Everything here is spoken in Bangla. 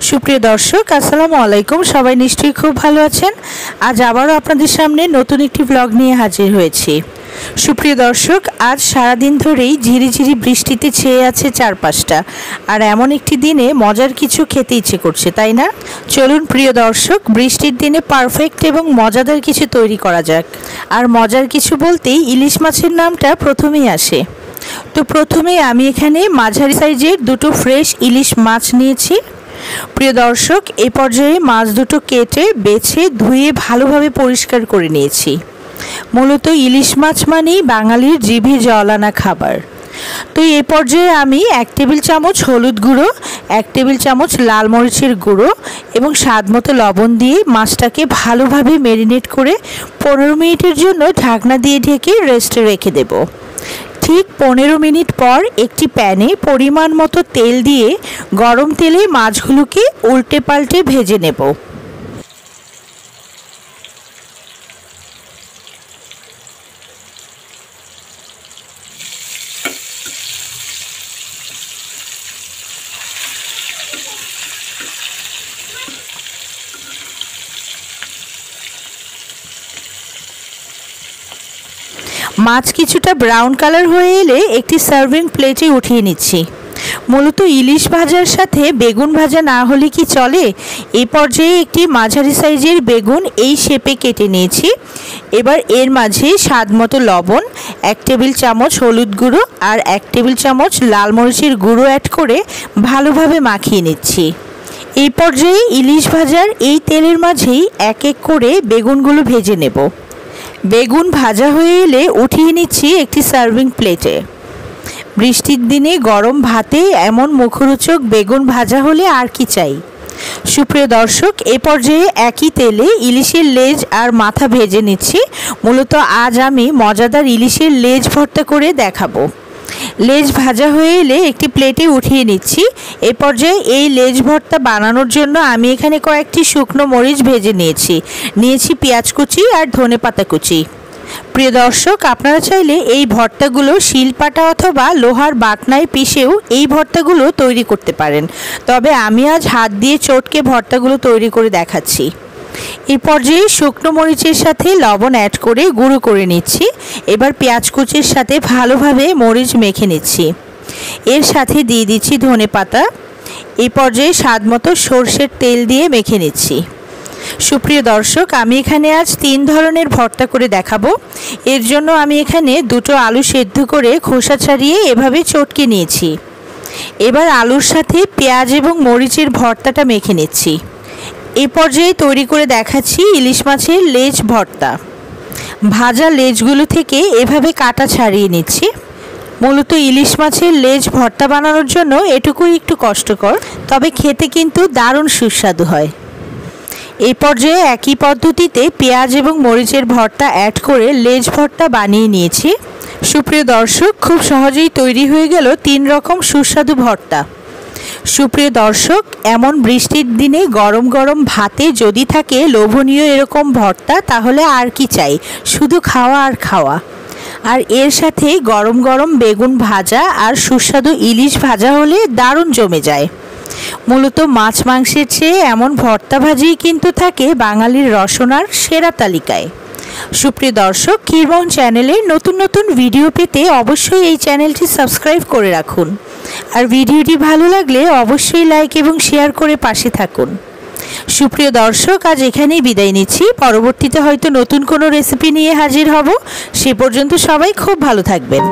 সুপ্রিয় দর্শক আসসালামু আলাইকুম। সবাই নিশ্চয়ই খুব ভালো আছেন। আজ আবারও আপনাদের সামনে নতুন একটি ব্লগ নিয়ে হাজির হয়েছি। সুপ্রিয় দর্শক, আজ সারাদিন ধরেই ঝিরিঝিরি বৃষ্টিতে ছেয়ে আছে চারপাশটা, আর এমন একটি দিনে মজার কিছু খেতে ইচ্ছে করছে, তাই না? চলুন প্রিয় দর্শক, বৃষ্টির দিনে পারফেক্ট এবং মজাদার কিছু তৈরি করা যাক। আর মজার কিছু বলতেই ইলিশ মাছের নামটা প্রথমেই আসে। তো প্রথমে আমি এখানে মাঝারি সাইজের দুটো ফ্রেশ ইলিশ মাছ নিয়েছি। প্রিয় দর্শক, এই পর্যায়ে মাছ দুটো কেটে বেছে ধুয়ে ভালোভাবে পরিষ্কার করে নিয়েছি। মূলত ইলিশ মাছ মানেই বাঙালির জিভে জল আনা খাবার। তো এই পর্যায়ে আমি 1 টেবিল চামচ হলুদ গুঁড়ো, 1 টেবিল চামচ লাল মরিচের গুঁড়ো এবং স্বাদমতো লবণ দিয়ে মাছটাকে ভালোভাবে ম্যারিনেট করে 15 মিনিটের জন্য ঢাকনা দিয়ে ঢেকে রেস্টে রেখে দেব। ঠিক 15 মিনিট পর একটি প্যানে পরিমাণ মতো তেল দিয়ে গরম তেলে মাছগুলোকে উল্টে পাল্টে ভেজে নেব। মাছ কিছুটা ব্রাউন কালার হয়ে এলে একটি সার্ভিং প্লেটে উঠিয়ে নিচ্ছি। মূলত ইলিশ ভাজার সাথে বেগুন ভাজা না হলে কি চলে? এই পর্যায়ে একটি মাঝারি সাইজের বেগুন এই শেপে কেটে নিয়েছি। এবার এর মাঝে স্বাদমতো লবণ, 1 টেবিল চামচ হলুদ গুঁড়ো আর 1 টেবিল চামচ লাল মরিচের গুঁড়ো অ্যাড করে ভালোভাবে মাখিয়ে নিচ্ছি। এই পর্যায়ে ইলিশ ভাজার এই তেলের মাঝেই এক এক করে বেগুনগুলো ভেজে নেব। বেগুন ভাজা হয়ে এলে উঠিয়ে নিচ্ছি একটি সার্ভিং প্লেটে। বৃষ্টির দিনে গরম ভাতে এমন মুখরোচক বেগুন ভাজা হলে আর কি চাই। সুপ্রিয় দর্শক, এ পর্যায়ে একই তেলে ইলিশের লেজ আর মাথা ভেজে নিচ্ছি। মূলত আজ আমি মজাদার ইলিশের লেজ ভর্তা করে দেখাবো। লেজ ভাজা হয়ে এলে একটি প্লেটে উঠিয়ে নিচ্ছি। এ পর্যায়ে এই লেজ ভর্তা বানানোর জন্য আমি এখানে কয়েকটি শুকনো মরিচ ভেজে নিয়েছি পেঁয়াজ কুচি আর ধনেপাতা কুচি। প্রিয় দর্শক, আপনারা চাইলে এই ভর্তাগুলো শিলপাটা অথবা লোহার বাটনায় পিষেও এই ভর্তাগুলো তৈরি করতে পারেন, তবে আমি আজ হাত দিয়ে চটকে ভর্তাগুলো তৈরি করে দেখাচ্ছি। এই পর্যায়ে শুকনো মরিচের সাথে লবণ অ্যাড করে গুঁড়ো করে নিচ্ছি। এবার পেঁয়াজ কুচির সাথে ভালোভাবে মরিচ মেখে নিচ্ছি। এর সাথে দিয়ে দিচ্ছি ধনেপাতা। এই পর্যায়ে স্বাদমতো সরষের তেল দিয়ে মেখে নিচ্ছি। সুপ্রিয় দর্শক, আমি এখানে আজ 3 ধরনের ভর্তা করে দেখাবো। এর জন্য আমি এখানে দুটো আলু সেদ্ধ করে খোসা ছাড়িয়ে এভাবে চটকে নিয়েছি। এবার আলুর সাথে পেঁয়াজ এবং মরিচের ভর্তাটা মেখে নিচ্ছি। এই পর্যায়ে তৈরি করে দেখাচ্ছি ইলিশ মাছের লেজ ভর্তা। ভাজা লেজগুলো থেকে এভাবে কাটা ছাড়িয়ে নিচ্ছি। মূলত ইলিশ মাছের লেজ ভর্তা বানানোর জন্য এটুকুই একটু কষ্টকর, তবে খেতে কিন্তু দারুণ সুস্বাদু হয়। এই পর্যায়ে একই পদ্ধতিতে পেঁয়াজ এবং মরিচের ভর্তা অ্যাড করে লেজ ভর্তা বানিয়ে নিয়েছি। সুপ্রিয় দর্শক, খুব সহজেই তৈরি হয়ে গেল 3 রকম সুস্বাদু ভর্তা। সুপ্রিয় দর্শক, এমন বৃষ্টির দিনে গরম গরম ভাতে যদি থাকে লোভনীয় এরকম ভর্তা, তাহলে আর কি চাই, শুধু খাওয়া আর খাওয়া। আর এর সাথে গরম গরম বেগুন ভাজা আর সুস্বাদু ইলিশ ভাজা হলে দারুণ জমে যায়। মূলত মাছ মাংসের চেয়ে এমন ভর্তা ভাজিই কিন্তু থাকে বাঙালির রসনার সেরা তালিকায়। সুপ্রিয় দর্শক, ক্ষীরমোহন চ্যানেলে নতুন নতুন ভিডিও পেতে অবশ্যই এই চ্যানেলটি সাবস্ক্রাইব করে রাখুন। আর ভিডিওটি ভালো লাগলে অবশ্যই লাইক এবং শেয়ার করে পাশে থাকুন। সুপ্রিয় দর্শক, আজ এখানেই বিদায় নিচ্ছি। পরবর্তীতে হয়তো নতুন কোনো রেসিপি নিয়ে হাজির হব। সে পর্যন্ত সবাই খুব ভালো থাকবেন।